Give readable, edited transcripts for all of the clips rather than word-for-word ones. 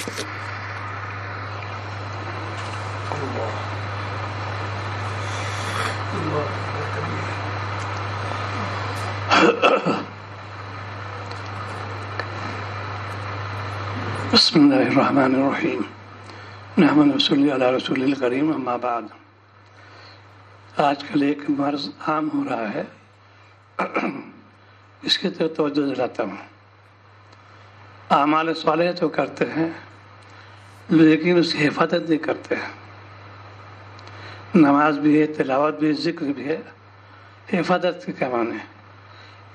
بسم اللہ الرحمن الرحیم نحمد صلی علی رسول الکریم اما بعد. آج کل ایک مرض عام ہو رہا ہے، اس کی طرف توجہ دلاتا ہوں. اعمال صالح تو کرتے ہیں لیکن اس کی حفاظت نہیں کرتے ہیں. نماز بھی ہے، تلاوت بھی ہے، ذکر بھی ہے، حفاظت کے کیا معنی؟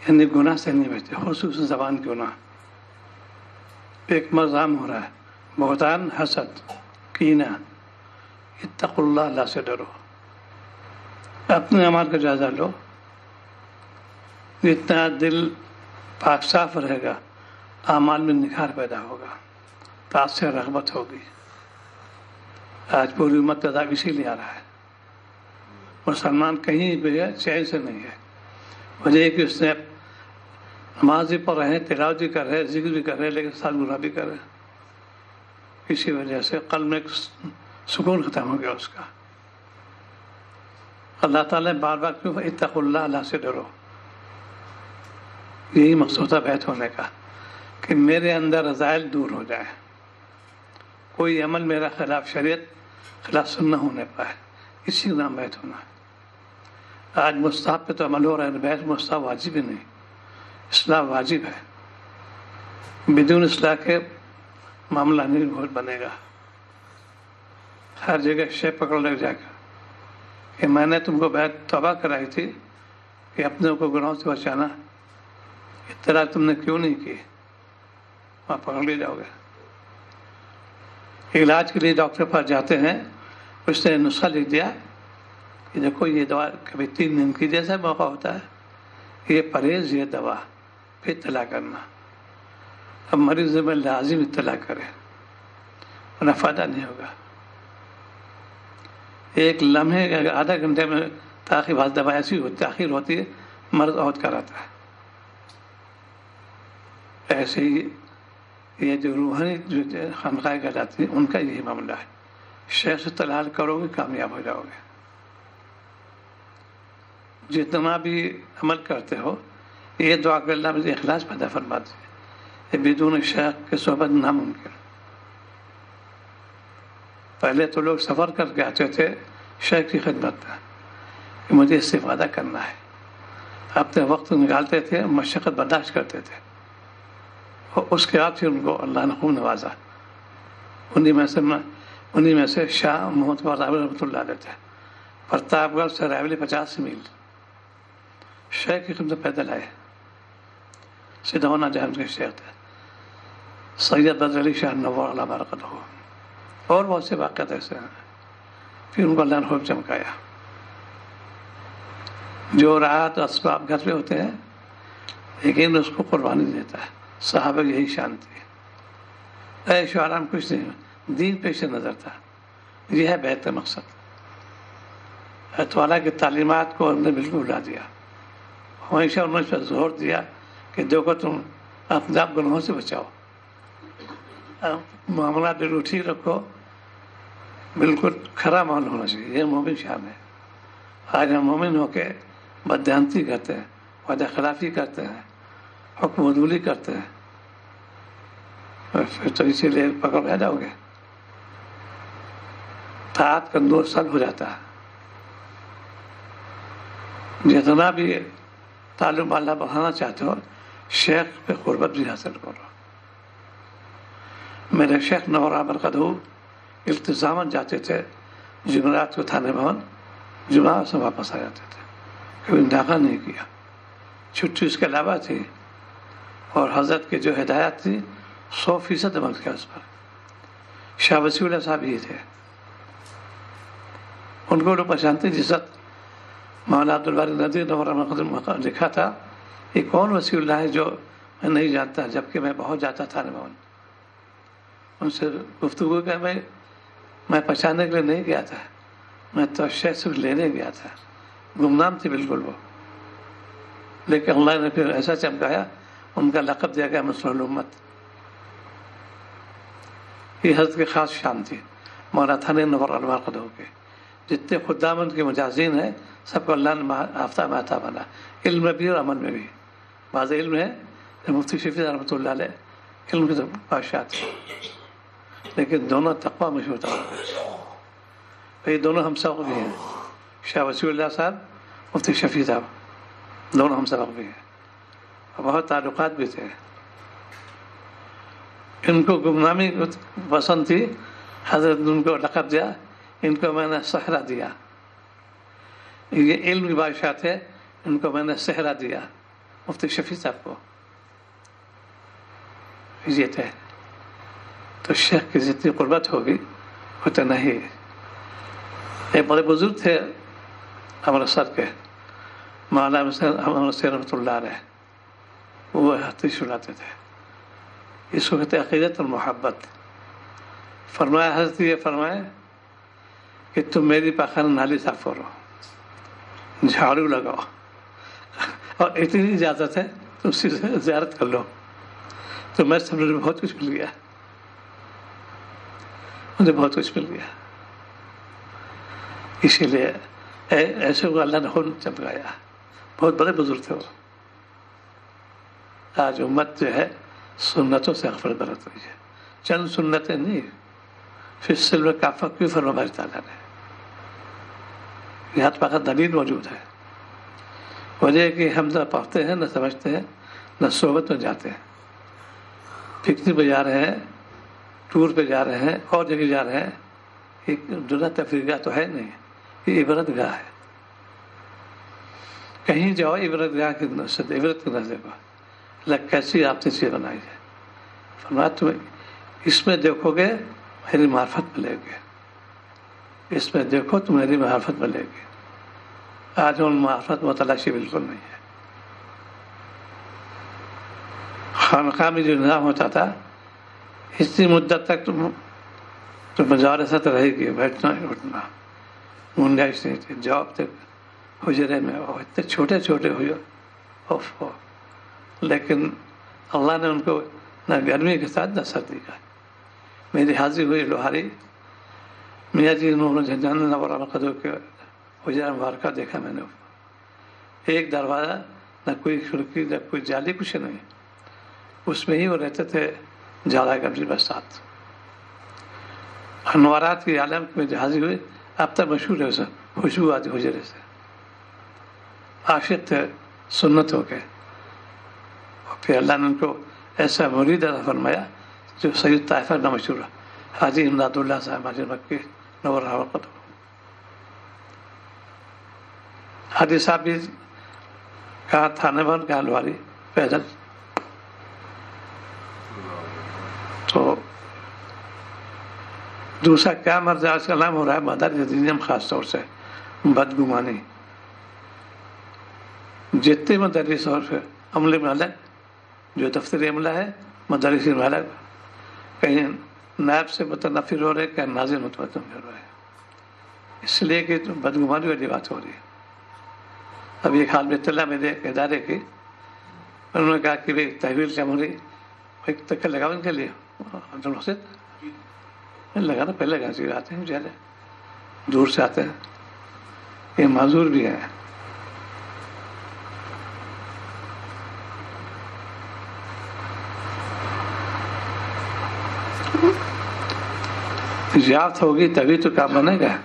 یعنی گناہ سے نہیں بچتے، خصوصاً زبان کے گناہ. ایک مرض عام ہو رہا ہے، بہتان، حسد، کینہ. اتقوا اللہ، اللہ سے ڈرو. اپنے اعمال کا جائزہ لو. جتنا دل پاک صاف رہے گا اعمال میں نکھار پیدا ہوگا، طاعت سے رغبت ہوگی. آج پوری امت کا عذاب اسی لیے آ رہا ہے. مسلمان کہیں بھی چین سے نہیں ہے. وجہ ہے کہ اس نے نماز بھی پڑھ رہے ہیں، تلاوت بھی کر رہے ہیں، ذکر بھی کر رہے ہیں، لیکن ساتھ گناہ بھی کر رہے ہیں. اسی وجہ سے قلب میں سکون ختم ہو گیا اس کا. اللہ تعالیٰ نے بار بار کیوں اتقوا اللہ، اللہ سے ڈرو. یہی مقصود ہے بیت ہونے کا، کہ میرے اندر رذائل دور ہو جائے، کوئی عمل میرا خلاف شریعت، خلاف سننا ہونے پائے. اسی کا نام بیت ہونا ہے. آج مستحب پہ تو عمل ہو رہا ہے، بیت مستحب واجب ہی نہیں. اصلاح واجب ہے. بدون اصلاح کے معاملہ نہیں بنے گا. ہر جگہ شے پکڑ لگ جائے گا کہ میں نے تم کو بیت توبہ کرائی تھی کہ اپنے کو گناہوں سے بچانا، اطلاع تم نے کیوں نہیں کی، وہاں پکڑ لے جاؤ گے. علاج کے لیے ڈاکٹر پاس جاتے ہیں، اس نے نسخہ لکھ دیا کہ دیکھو یہ دوا کبھی 3 دن کی جیسا موقع ہوتا ہے، یہ پرہیز، یہ دوا، پھر اطلاع کرنا. اب مریض میں لازم اطلاع کرے ورنہ فائدہ نہیں ہوگا. ایک لمحے اگر آدھا گھنٹے میں تاخیر، بعض دوا ایسی تاخیر ہوتی ہے مرض عہد کراتا ہے. ایسے ہی یہ جو روحانی جو خانقاہیں کہلاتی ہیں ان کا یہی معاملہ ہے. شیخ سے تلال کرو گے کامیاب ہو جاؤ گے. جتنا بھی عمل کرتے ہو یہ دعا کہ اللہ مجھے اخلاص پیدا فرما دے. یہ بدون شیخ کے صحبت ناممکن. پہلے تو لوگ سفر کر کے آتے تھے شیخ کی خدمت میں کہ مجھے استفادہ کرنا ہے. اپنے وقت نکالتے تھے، مشقت برداشت کرتے تھے، اور اس کے بعد پھر ان کو اللہ نے خوب نوازا. انہی میں سے شاہ محمد راوی رحمۃ اللہ علیہ تھے. پرتاپ گڑھ سے رائے 50 میل شیخ کی خدمت پیدل آئے. سدھونا جہاں کے شیخ تھے، سید بدر علی شاہ نور اللہ برکتہ، اور بہت سے واقعات ایسے ہیں. پھر ان کو اللہ نے خوب چمکایا. جو راحت اسباب گھر پہ ہوتے ہیں لیکن اس کو قربانی دیتا ہے. صحابہ یہی شان تھی. عیش و آرام کچھ نہیں، دین پیش نظر تھا. یہ ہے بیت کا مقصد. تعالیٰ کی تعلیمات کو ہم نے بالکل بھلا دیا. ہمیشہ انہوں نے زور دیا کہ دیکھو تم اپنے آپ گناہوں سے بچاؤ، معاملات بالکل ٹھیک رکھو، بالکل کھرا ماحول ہونا چاہیے. یہ مومن شان ہے. آج ہم مومن ہو کے بددیانتی کرتے ہیں، وعدہ خلافی کرتے ہیں، حکم عدولی کرتے ہیں، پھر تو اسی لیے پکڑ رہ جاؤ گے. طاعت کا نور سلب ہو جاتا ہے. جتنا بھی تعلق اللہ بڑھانا چاہتے ہو شیخ پہ قربت بھی حاصل کرو. میرے شیخ نور برکتہ التزاماً جاتے تھے جمعرات کو تھانے بھون، جمعہ سے واپس آ جاتے تھے، کبھی ناغہ نہیں کیا. چھٹی اس کے علاوہ تھی، اور حضرت کی جو ہدایت تھی 100% عمل کیا اس پر. شاہ وسیع اللہ صاحب یہ تھے. ان کو لوگ پہچانتے جس وقت مولانا عبدالباری ندوی نور لکھا تھا، یہ کون وسیع اللہ ہے جو میں نہیں جانتا، جبکہ میں بہت جاتا تھا بھون. ان سے گفتگو کیا، میں پہچاننے کے لیے نہیں گیا تھا، میں تو شیخ صرف لینے گیا تھا. گمنام تھی بالکل وہ، لیکن اللہ نے پھر ایسا چمکایا، ان کا لقب دیا گیا مصلح الامت. یہ حضرت کی خاص شان تھی. مولانا تھانوی نور المرقد ہو کے جتنے خدامت کے مجازین ہیں سب کو اللہ نے آفتاب عطا بنا، علم میں بھی اور عمل میں بھی. بعض علم ہے مفتی شفیع رحمۃ اللہ علیہ علم کے تو بادشاہ تھے، لیکن دونوں تقویٰ میں ہوتا ہے. یہ دونوں ہم سبق بھی ہیں، شاہ وسیع اللہ صاحب، مفتی شفیع صاحب، دونوں ہم سبق بھی ہیں اور بہت تعلقات بھی تھے. ان کو گمنامی پسند تھی، حضرت نے ان کو لقب دیا، ان کو میں نے صحرا دیا. یہ علم کے بادشاہ تھے، ان کو میں نے صحرا دیا مفتی شفیع صاحب کو. یہ تھے تو شیخ کی جتنی قربت ہوگی اتنا نہیں. ایک بڑے بزرگ تھے امرتسر کے مولانا امرتسر رحمۃ اللہ علیہ، وہ حدیث سناتے تھے. اس کو کہتے عقیدت اور محبت. فرمایا حضرت یہ فرمائے کہ تم میری پاخانہ نالی صاف کرو، جھاڑو لگاؤ، اور اتنی اجازت ہے تو اسی سے زیارت کر لو. تو میں سب نے بہت کچھ مل گیا، مجھے بہت کچھ مل گیا. اسی لیے ایسے کو اللہ نے خود چمکایا. بہت بڑے بزرگ تھے وہ. آج امت جو ہے سنتوں سے غفلت برت رہی ہے. چند سنتیں نہیں، پھر سلم کافہ کیوں فرما باری تعالیٰ نے یہاں فقط دلیل موجود ہے. وجہ ہے کہ ہم نہ پڑھتے ہیں، نہ سمجھتے ہیں، نہ صحبت میں جاتے ہیں. پکنک پہ جا رہے ہیں، ٹور پہ جا رہے ہیں، اور جگہ جا رہے ہیں. ایک دنیا تفریح گاہ تو ہے نہیں، یہ عبرت گاہ ہے. کہیں جاؤ عبرت گاہ کی عبرت کی نظر کو اللہ کیسی آپ نے چیز بنائی ہے. فرمایا تم اس میں دیکھو گے میری معرفت ملے گی، اس میں دیکھو تو میری معرفت ملے گی. آج ان معرفت متلاشی بالکل نہیں ہے. خانقاہ میں جو نظام ہوتا تھا اتنی مدت تک تو مجالست رہے گی، بیٹھنا اٹھنا، گنجائش نہیں تھی. جاب تک حجرے میں اتنے چھوٹے چھوٹے ہو، لیکن اللہ نے ان کو نہ گرمی کے ساتھ نہ سردی کا. میری حاضری ہوئی لوہاری میاں جی نور جھنجھان نور القدر کے حجرہ مبارکہ دیکھا میں نے. ایک دروازہ، نہ کوئی کھڑکی، نہ کوئی جالی، کچھ نہیں. اس میں ہی وہ رہتے تھے جاڑا گرمی برسات. انوارات کی عالم میں جو حاضری ہوئی اب تک مشہور ہے. اسے خوشبو آتی حجرے سے. عاشق تھے سنت ہو کے. اور پھر اللہ نے ان کو ایسا مرید عطا فرمایا جو سید طائفہ نہ مشہور ہے، حاجی امداد اللہ صاحب حاجی مکی نور القدر. حاجی صاحب بھی کہاں تھانے بن کہاں لواری پیدل. تو دوسرا کیا مرض آج کا نام ہو رہا ہے مدارس دینیم، خاص طور سے بدگمانی. جتنے مدارس اور عملے میں الگ، جو دفتری عملہ ہے مدارس میں الگ، کہیں نائب سے متنفر ہو رہے، کہیں ناظر متنفر ہو رہے، اس لیے کہ بدگمانی والی بات ہو رہی ہے. اب ایک حال میں اطلاع میرے ادارے کی، انہوں نے کہا کہ بھائی تحویل کیا ہو رہی، ایک تک لگاؤ ان کے لیے لگانا. پہلے لگا چکے آتے ہیں بیچارے دور سے آتے ہیں، یہ معذور بھی ہیں. یافت ہوگی تبھی تو کام بنے گا.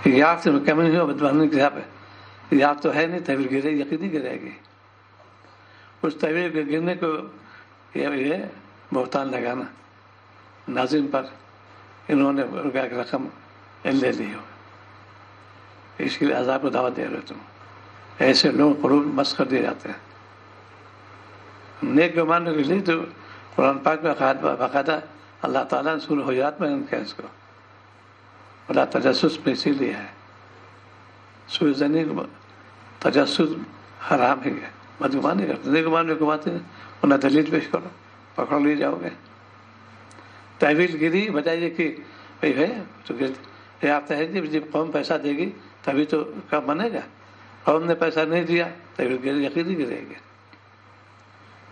یافت میں کمی نہیں ہو بدبانی کے حساب ہے. یافت تو ہے نہیں، تحویل گرے یقینی گرے گی. اس تحویل کے گرنے کو یہ بہتان لگانا ناظرین پر، انہوں نے روپیہ کی رقم لے لی ہو، اس کے لیے عذاب کو دعوت دے رہے تم. ایسے لوگ قلوب مست کر دیے جاتے ہیں. نیک گماننے کے لیے تو قرآن پاک میں باقاعدہ اللہ تعالیٰ نے سورہ حجرات میں کیا اس کو بلا تجسس میں اسی لیے ہے. سورہ زنی تجسس حرام ہی ہے. بدگمانی کرتے نیک گمان میں گماتے ہیں، انہیں دلیل پیش کرو، پکڑ لی جاؤ گے. تحویل گری بتائیے کہ بھائی ہے تو یہ آپ ہے جب قوم پیسہ دے گی تبھی تو کام بنے گا. قوم نے پیسہ نہیں دیا تحویل گری یقینی گرے گی.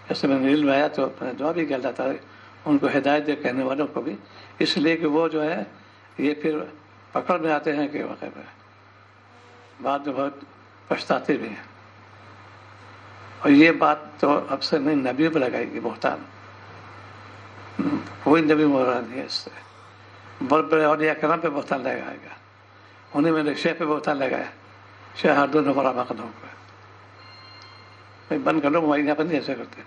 جیسے میں نے علم آیا تو میں نے دعا بھی کیا اللہ تعالیٰ ان کو ہدایت دے کہنے والوں کو بھی، اس لیے کہ وہ جو ہے یہ پھر پکڑ میں آتے ہیں کہ وغیرہ بعد میں بہت پچھتاتے بھی ہیں. اور یہ بات تو اب سے نہیں، نبی پہ لگائے گی بہتان. کوئی نبی مراد نہیں ہے اس سے. بڑے بڑے اولیاء کرام پہ بہتان لگائے گا. انہیں میں نے شیخ پہ بہتان لگایا، شیخ ہردون نمبر مقدم کو بند کر لو، ہمارے یہاں پر نہیں ایسا کرتے.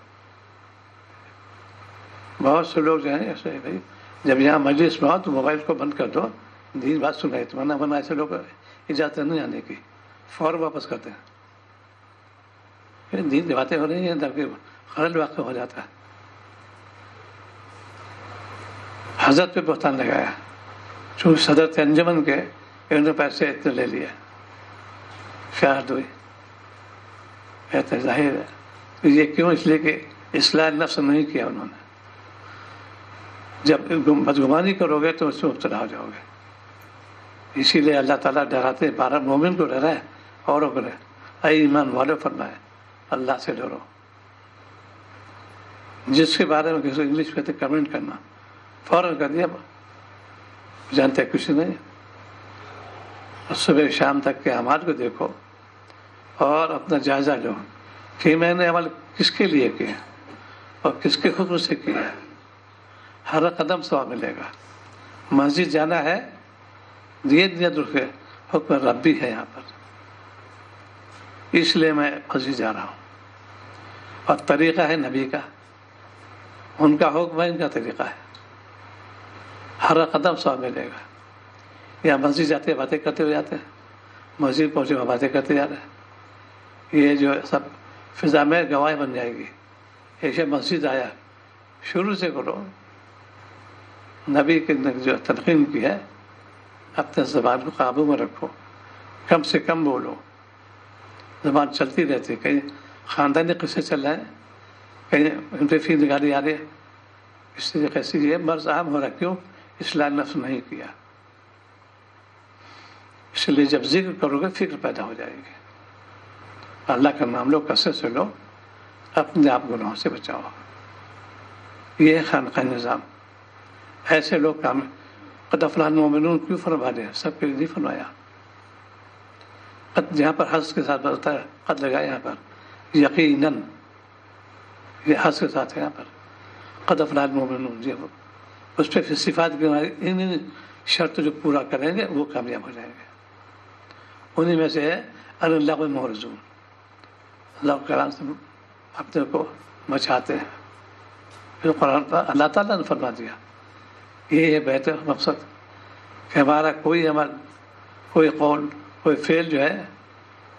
بہت سے لوگ جو ہیں ایسے بھائی جب یہاں مجلس میں آؤ تو موبائل کو بند کر دو، دین بات سن رہے تو ورنہ ایسے لوگ اجازت نہیں آنے کی، فوراً واپس کرتے ہیں. دین کی باتیں ہو رہی ہیں تاکہ خلل واقع ہو جاتا ہے. حضرت پہ بہتان لگایا، چونکہ صدر تھے انجمن کے، انہوں نے پیسے اتنے لے لیا. شاہد ہوئی کہتے ظاہر ہے یہ کیوں، اس لیے کہ اصلاح نفس نہیں کیا انہوں نے. جب بدگمانی کرو گے تو اس میں مبتلا ہو جاؤ گے. اسی لیے اللہ تعالیٰ ڈراتے، بارہ مومن کو ڈرائے اوروں کو ڈرائے. اے ایمان والو فرمائے اللہ سے ڈرو. جس کے بارے میں کسی انگلش کہتے کمنٹ کرنا فوراً کر دیا، جانتے کچھ نہیں. صبح شام تک کے اعمال کو دیکھو اور اپنا جائزہ لو کہ میں نے عمل کس کے لیے کیا اور کس کے حکم سے کیا. ہر قدم ثواب ملے گا. مسجد جانا ہے، نیت رکھے، حکم ربی ہے یہاں پر، اس لیے میں مسجد جا رہا ہوں. اور طریقہ ہے نبی کا، ان کا حکم ہے، ان کا طریقہ ہے. ہر قدم ثواب ملے گا. یا مسجد جاتے باتیں کرتے ہوئے جاتے ہیں، مسجد پہنچے باتیں کرتے جا رہے ہیں. یہ جو سب فضا میں گواہ بن جائے گی. ایسے مسجد آیا، شروع سے کرو. نبی کے جو تلقین کی ہے، اپنے زبان کو قابو میں رکھو، کم سے کم بولو. زبان چلتی رہتی، کہیں خاندانی قصے چل رہے ہیں، کہیں انٹرفی نکالی آ رہی ہے. اس طریقے سے یہ مرض عام ہو رہا. کیوں؟ اصلاح نفس نہیں کیا. اس لیے جب ذکر کرو گے فکر پیدا ہو جائے گی. اللہ کا نام لو، کثرت سے لو، اپنے آپ گناہوں سے بچاؤ. یہ ہے خانقاہ نظام. ایسے لوگ کام قد افلح المؤمنون کیوں فرما دیا؟ سب کے لیے نہیں فرمایا. قد جہاں پر حذف کے ساتھ بولتا ہے، قد لگایا یہاں پر یقیناً، یہ حذف کے ساتھ ہے یہاں پر. قد افلح المؤمنون، یہ اس پہ پھر صفات کی ان شرط جو پورا کریں گے وہ کامیاب ہو جائیں گے. انہیں میں سے ہے اللہ المعرضون، اللہ کلام سے اپنے کو بچاتے ہیں. پھر قرآن پر اللہ تعالیٰ نے فرما دیا یہ ہے بہتر مقصد کہ ہمارا کوئی عمل، کوئی قول، کوئی فعل جو ہے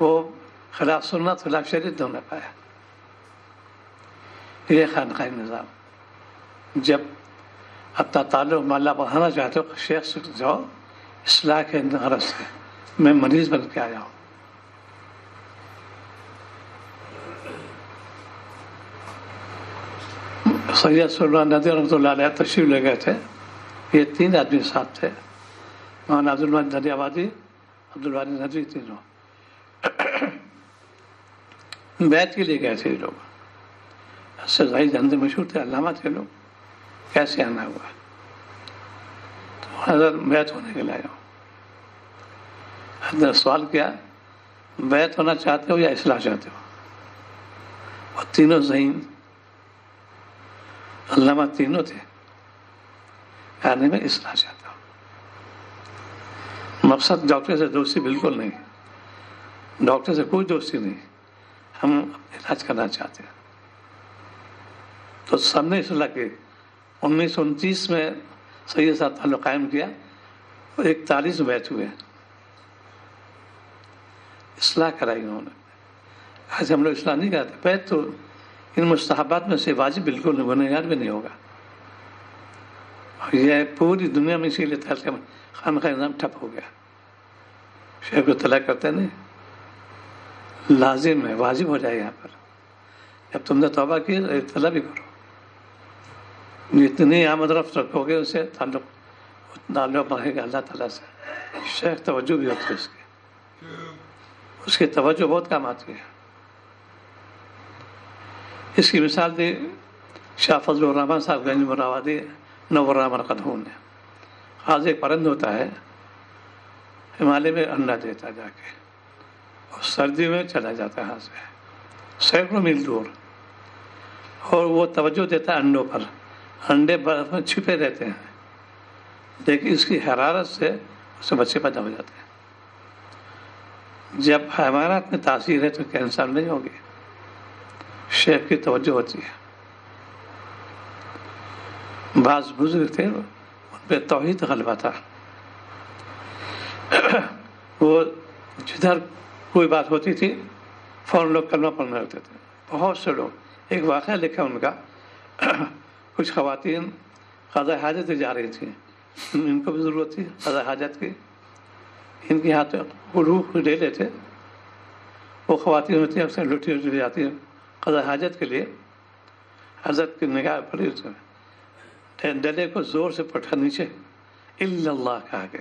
وہ خلاف سنت، خلاف شریعت نہ ہونے پائے. یہ خانقاہ نظام. جب اپنا تعلق اللہ بڑھانا چاہتے ہو، شیخ سے جاؤ اصلاح کے غرض سے. میں مریض بن کے آیا ہوں. سید سلمان ندوی رحمۃ اللہ علیہ تشریف لے گئے تھے. یہ 3 آدمی ساتھ تھے، مولانا عبدالواحد ندوی آبادی، عبدالواحد ندوی، تینوں بیعت کے لیے گئے تھے. یہ لوگ اس سے ظاہر جانتے مشہور تھے، علامہ تھے لوگ. کیسے آنا ہوا؟ تو حضرت بیعت ہونے کے لیے آیا ہوں. حضرت سوال کیا، بیعت ہونا چاہتے ہو یا اصلاح چاہتے ہو؟ اور تینوں ذہین علامہ تینوں تھے. یعنی میں اصلاح چاہتا ہوں. مقصد ڈاکٹر سے دوستی بالکل نہیں، ڈاکٹر سے کوئی دوستی نہیں، ہم علاج کرنا چاہتے ہیں. تو سب نے اصلاح کی. 1929 میں سید صاحب تعلق قائم کیا، 41 بیعت ہوئے، اصلاح کرائی انہوں نے. آج ہم لوگ اصلاح نہیں کرتے. بیعت تو ان مستحبات میں سے واجب بالکل گنہگار بھی نہیں ہوگا. یہ پوری دنیا میں اسی لیے خانقاہ نظام ٹھپ ہو گیا. شیخ کو طلب کرتے نہیں، لازم ہے، واجب ہو جائے. یہاں پر جب تم نے توبہ کی طلب بھی کرو. جتنی آمد رفت رکھو گے اسے تعلق رہے گا اللہ تعالیٰ سے. شیخ توجہ بھی ہوتی ہے اس کی توجہ بہت کام آتی ہے. اس کی مثال دی شاہ فضل الرحمان صاحب گنج مراوادی نورہ مرقد ہوں نے خاص ایک پرند ہوتا ہے ہمالیہ میں انڈا دیتا جا کے اور سردی میں چلا جاتا ہے یہاں سے سینکڑوں میل دور اور وہ توجہ دیتا ہے انڈوں پر انڈے برف میں چھپے رہتے ہیں لیکن اس کی حرارت سے اس سے بچے پیدا ہو جاتے ہیں جب حیوانات میں تاثیر ہے تو کینسر نہیں ہوگی شیخ کی توجہ ہوتی ہے بعض بزرگ تھے ان پہ توحید غلبہ تھا وہ جدھر کوئی بات ہوتی تھی فوراً لوگ کلمہ پڑھنے لگتے تھے بہت سے لوگ ایک واقعہ لکھا ان کا کچھ خواتین قضاء حاجت جا رہی تھیں ان کو بھی ضرورت تھی قضاء حاجت کی ان کے ہاتھ روح لے لیتے وہ خواتین ہوتی ہیں اکثر لٹھی لے جاتی ہیں قضاء حاجت کے لیے حضرت کی نگاہ پڑی اس میں ڈلے کو زور سے پٹھا نیچے الا اللہ کہا کہ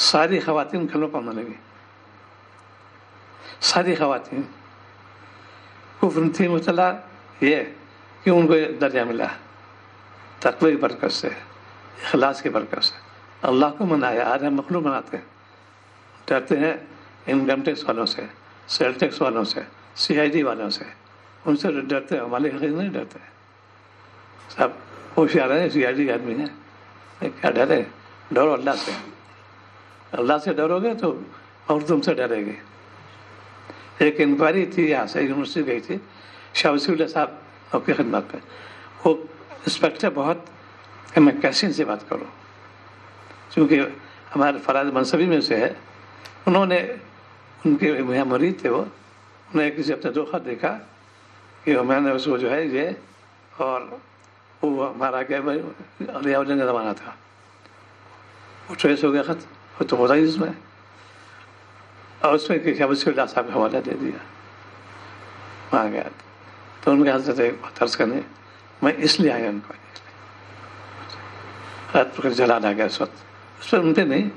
ساری خواتین کلمہ پڑھنے لگی ساری خواتین کفر تھی مطلع یہ کہ ان کو درجہ ملا تقوی کی برکت سے اخلاص کی برکت سے اللہ کو منایا آج ہم مخلوق مناتے ہیں ڈرتے ہیں انکم ٹیکس والوں سے سیل ٹیکس والوں سے سی آئی ڈی والوں سے ان سے ڈرتے ہیں ہمارے حقیقت نہیں ڈرتے سب ہوشیار ہیں سی آئی ڈی آدمی ہیں کیا ڈرے ڈرو اللہ سے اللہ سے ڈرو گے تو اور تم سے ڈرے گے ایک انکوائری تھی یہاں سے یونیورسٹی گئی تھی شاہ وسیع اللہ صاحب کی خدمت پہ وہ انسپیکٹر بہت کہ میں کیسے ان سے بات کروں کیونکہ ہمارے فرائض منصبی میں سے ہے انہوں نے ان کے یہاں مرید تھے وہ انہوں نے کسی اپنے دھوکہ دیکھا کہ میں نے اس کو جو ہے یہ اور وہ ہمارا کیا علیہ وجہ کا زمانہ تھا وہ ٹریس ہو گیا خط وہ تو ہوتا ہی اس میں اور اس میں کہ شاہ وسیع اللہ صاحب کا حوالہ دے دیا وہاں گیا تو ان کے حضرت طرز کرنے میں اس لیے آیا ان کو جلال آ گیا اس وقت اس پر ان پہ نہیں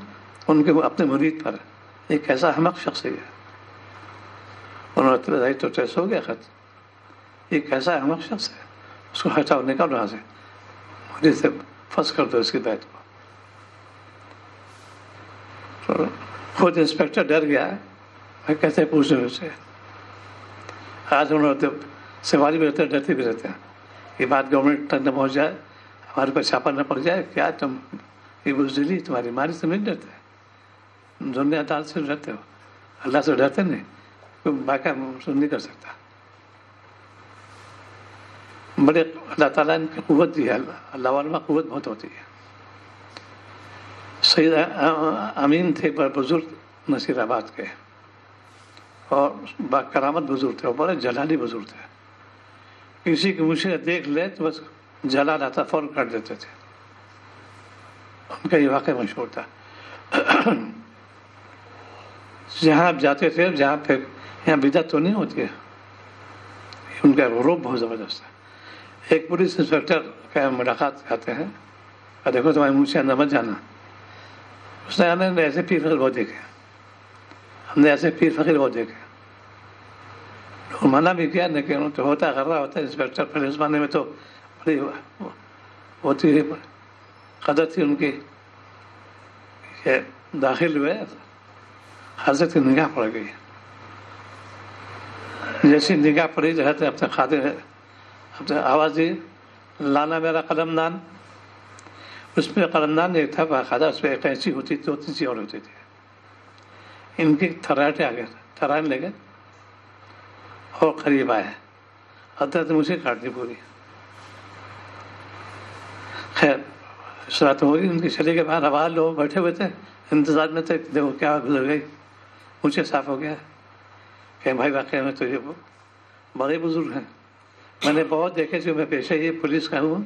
ان کے اپنے مرید پر ایک ایسا احمق شخص ہے انہوں نے تو ٹریس ہو گیا خط ایک ایسا احمق شخص ہے اس کو ہٹاؤ نکالو وہاں سے مرید سے پھنس کر دو اس کی بیعت کو خود انسپیکٹر ڈر گیا میں کیسے پوچھوں اس سے آج انہوں نے سواری بھی رہتے ہیں ڈرتے بھی رہتے ہیں یہ بات گورنمنٹ تک نہ پہنچ جائے ہمارے پر چھاپا نہ پڑ جائے کیا تم یہ بزدلی تمہاری ماری سے نہیں ڈرتے دنیا عدالت سے ڈرتے ہو اللہ سے ڈرتے نہیں کوئی باقی نہیں کر سکتا بڑے اللہ تعالیٰ نے قوت دی ہے اللہ والوں میں قوت بہت ہوتی ہے سید امین تھے بزرگ نصیر آباد کے اور با کرامت بزرگ تھے اور بڑے جلالی بزرگ تھے کسی کی مجھے دیکھ لے تو بس جلال آتا فوراً کر دیتے تھے ان کا یہ واقعہ مشہور تھا جہاں آپ جاتے تھے جہاں پہ یہاں بدعت تو نہیں ہوتی ہے ان کا غروب بہت زبردست ہے ایک پولیس انسپیکٹر کا ملاقات کرتے ہیں اور دیکھو تمہاری منہ سے اندر مت جانا اس نے ہمیں ایسے پیر فقیر بہت دیکھے ہم نے ایسے پیر فقیر بہت دیکھے منع بھی کیا لیکن تو ہوتا کر رہا ہوتا ہے انسپیکٹر پہلے اس زمانے میں تو بڑی ہوتی ہے قدر تھی ان کی کہ داخل ہوئے حضرت کی نگاہ پڑ گئی جیسی نگاہ پڑی جو ہے اپنے خادم اپنے آواز دی لانا میرا قلم دان اس میں قلم دان ایک تھا باقاعدہ اس میں ایک قینچی ہوتی تھی 2 3 اور ہوتی تھی ان کی تھراٹے آ گئے تھرانے لگے اور قریب آئے حضرت مجھے کاٹ دی پوری خیر شرات ہوگی ان کی چلے کے بعد آواز لوگ بیٹھے ہوئے تھے انتظار میں تھے دیکھو کیا گزر گئی مجھے صاف ہو گیا کہ بھائی واقعہ میں تو یہ بڑے بزرگ ہیں میں نے بہت دیکھے جو میں پیشہ یہ پولیس کا ہوں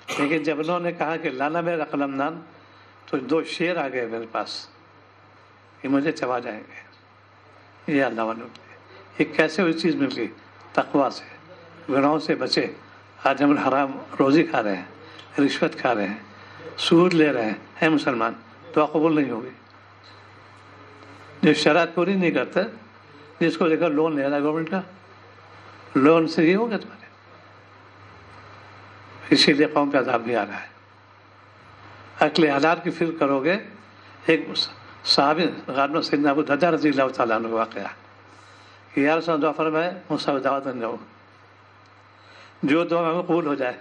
لیکن جب انہوں نے کہا کہ لانا میرا قلم دان تو 2 شیر آ گئے میرے پاس یہ مجھے چبا جائیں گے یہ اللہ والوں یہ کیسے ہوئی چیز مل گئی تقویٰ سے گناہوں سے بچے آج ہم حرام روزی کھا رہے ہیں رشوت کھا رہے ہیں سود لے رہے ہیں مسلمان دعا قبول نہیں ہوگی جو شرائط پوری نہیں کرتا جس کو دیکھا لون لے رہا ہے گورنمنٹ کا لون سے یہ ہوگا تمہارے اسی لیے قوم پہ عذاب بھی آ رہا ہے۔ اکل حلال کی فکر کرو گے، ایک صحابی غالباً سیدنا ابو درداء رضی اللہ تعالیٰ عنہ واقعہ کہ یا رسول اللہ دعا فرمائے موسیٰ دعوت بن جاؤ، جو دعا میں قبول ہو جائے۔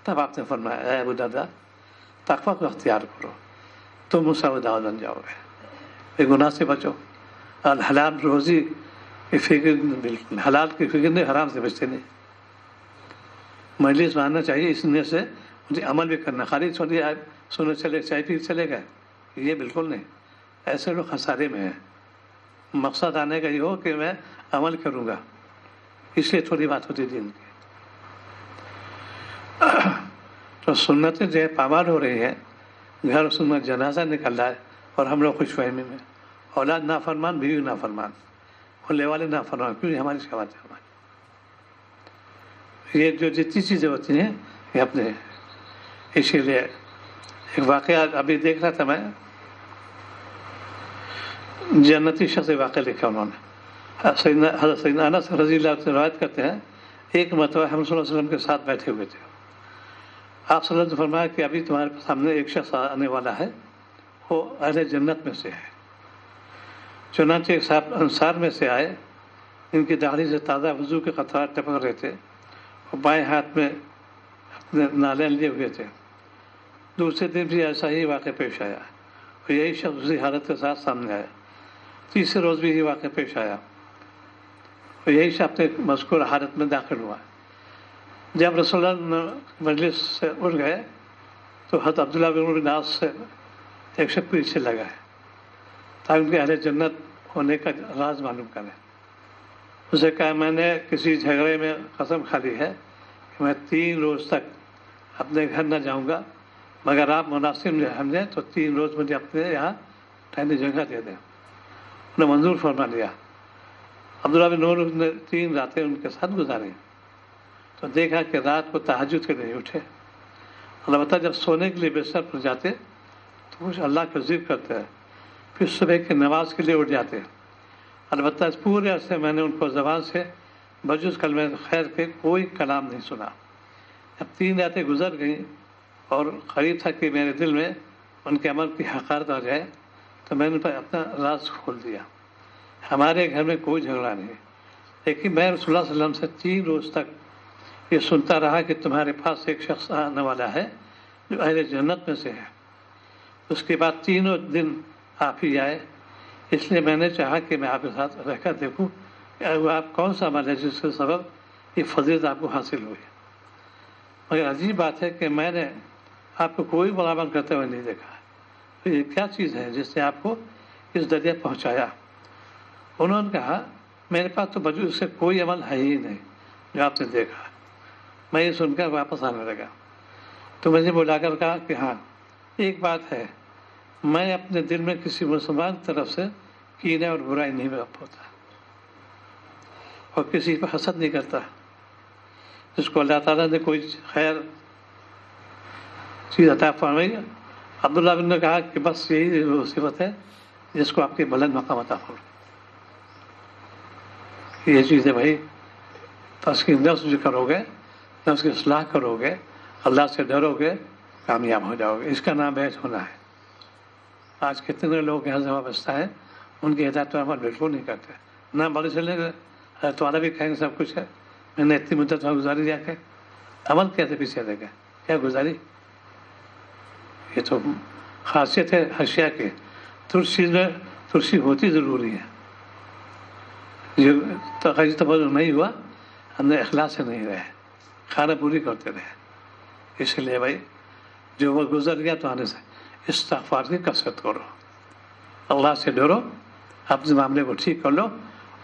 تب آپ نے فرمایا اے ابو درداء تقویٰ کو اختیار کرو، تم موسیٰ دعوت بن جاؤ گے، یہ گناہ سے بچو۔ الحلال روزی کی فکر بالکل، حلال کی فکر نہیں، حرام سے بچتے نہیں۔ مجلس ماننا چاہیے، اس لیے سے مجھے عمل بھی کرنا، خالی چھوڑیے سنو چلے چائے پی چلے گئے، یہ بالکل نہیں۔ ایسے لوگ خسارے میں ہیں۔ مقصد آنے کا یہ ہو کہ میں عمل کروں گا، اس لیے تھوڑی بات ہوتی دین کی۔ تو سنتیں جو ہے پامال ہو رہی ہیں، گھر سنت جنازہ نکل رہا ہے اور ہم لوگ خوش فہمی میں، اولاد نافرمان، بیوی نافرمان، کھلے والے نافرمان، کیوں یہ ہماری شہوت ہے ہماری۔ یہ جو جتنی چیزیں ہوتی ہیں یہ اپنے، اسی لیے ایک واقعہ ابھی دیکھ رہا تھا میں، جنتی شخص واقعہ لکھا انہوں نے۔ حضرت سیدنا انس رضی اللہ عنہ سے روایت کرتے ہیں، ایک مرتبہ ہم صلی اللہ علیہ وسلم کے ساتھ بیٹھے ہوئے تھے، آپ صلی اللہ علیہ وسلم نے فرمایا کہ ابھی تمہارے سامنے ایک شخص آنے والا ہے، وہ اہل جنت میں سے ہے۔ چنانچہ ایک صاحب انصار میں سے آئے، ان کی داڑھی سے تازہ وضو کے قطرات ٹپک رہے تھے، اور بائیں ہاتھ میں اپنے نالین لیے ہوئے تھے۔ دوسرے دن بھی ایسا ہی واقعہ پیش آیا اور یہی شخص اسی حالت کے ساتھ سامنے آیا۔ تیسرے روز بھی یہی واقعہ پیش آیا اور یہی شخص اپنے مذکور حالت میں داخل ہوا۔ جب رسول اللہ مجلس سے اٹھ گئے تو حضرت عبداللہ بن عمرو بن عاص سے ایک شخص پیچھے لگا ہے تاکہ ان کے اہل جنت ہونے کا راز معلوم کریں۔ اسے کہا میں نے کسی جھگڑے میں قسم کھا لی ہے کہ میں 3 روز تک اپنے گھر نہ جاؤں گا، مگر آپ مناسب سمجھیں تو 3 روز مجھے اپنے یہاں ٹھہرنے جگہ دے دیں۔ انہوں نے منظور فرما لیا۔ عبداللہ بن عمرو نے 3 راتیں ان کے ساتھ گزاری تو دیکھا کہ رات کو تہجد کے نہیں اٹھے، البتہ جب سونے کے لیے بستر پر جاتے تو کچھ اللہ کا ذکر کرتے ہیں، پھر صبح کی نماز کے لیے اٹھ جاتے۔ البتہ اس پورے عرصے میں نے ان کو زبان سے بجز کلمہ خیر کے کوئی کلام نہیں سنا۔ اب 3 راتیں گزر گئیں اور قریب تھا کہ میرے دل میں ان کے عمل کی حقارت آ جائے، تو میں نے ان پر اپنا راز کھول دیا۔ ہمارے گھر میں کوئی جھگڑا نہیں، لیکن میں رسول اللہ صلی اللہ علیہ وسلم سے 3 روز تک یہ سنتا رہا کہ تمہارے پاس ایک شخص آنے والا ہے جو اہل جنت میں سے ہے۔ اس کے بعد 3 دن آپ ہی آئے، اس لیے میں نے چاہا کہ میں آپ کے ساتھ رہ کر دیکھوں کہ وہ آپ کون سا عمل ہے جس کے سبب یہ فضیلت آپ کو حاصل ہوئی۔ مگر عجیب بات ہے کہ میں نے آپ کو کوئی بڑا عمل کرتے ہوئے نہیں دیکھا، تو یہ کیا چیز ہے جس نے آپ کو اس درجے پہنچایا؟ انہوں نے کہا میرے پاس تو بجو اس سے کوئی عمل ہے ہی نہیں جو آپ نے دیکھا۔ میں یہ سن کر واپس آنے لگا تو مجھے بلا کر کہا کہ ہاں ایک بات ہے، میں اپنے دل میں کسی مسلمان کی طرف سے کینے اور برائی نہیں ہوتا اور کسی پر حسد نہیں کرتا۔ جس کو اللہ تعالیٰ نے کوئی خیر چیز عطا فرمائی، عبداللہ بن نے کہا کہ بس یہی وہ صفت ہے جس کو آپ کے بلند مقام عطا فرمائی۔ یہ چیز ہے بھائی، تسکین نفس جو کرو گے، نفس کی اصلاح کرو گے، اللہ سے ڈرو گے، کامیاب ہو جاؤ گے۔ اس کا نام بیعت ہونا ہے۔ آج کتنے لوگ یہاں سے وابستہ ہیں، ان کی ہدایت پر عمل بالکل نہیں کرتے، نہ بڑے چلنے گئے تو والا بھی کہیں گے سب کچھ ہے، میں نے اتنی مدت وہاں گزاری جا کے، عمل کیسے پیچھے رہ گئے، کیا گزاری؟ یہ تو خاصیت ہے اشیاء کی، ترس چیز میں ترسی ہوتی ضروری ہے۔ جو توجہ نہیں ہوا، ہم نے اخلاص سے نہیں رہے، کھانا پوری کرتے رہے۔ اس لیے بھائی جو وہ گزر گیا تو آنے سے استغفار کی کثرت کرو، اللہ سے ڈرو، اپنے معاملے کو ٹھیک کر لو،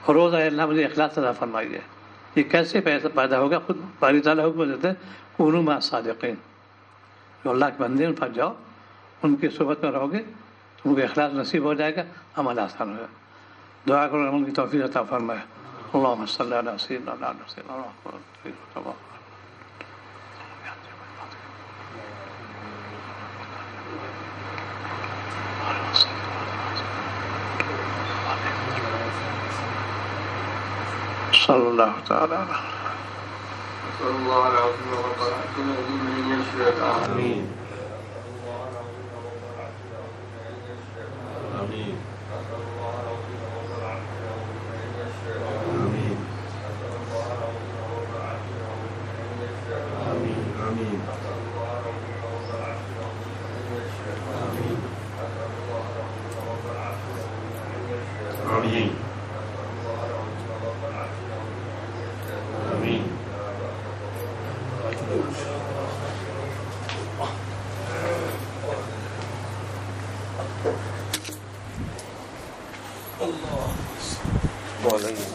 اور روز اے اللہ مجھے اخلاص عطا فرمائیے۔ یہ کیسے پیدا ہوگا؟ خود باری تعالیٰ حکم دیتے ہیں کونوا مع الصادقین، جو اللہ کے بندے ان پر جاؤ، ان کی صحبت میں رہو گے، تم کو اخلاص نصیب ہو جائے گا، عمل آسان ہوگا۔ دعا کرو عمل کی توفیق عطا فرمائے۔ اللہم صلی علی سیدنا محمد۔ صلی اللہ تعالی علیہ أسأل الله العظيم رب العالمين أن يشفيك. آمين. آمين. الله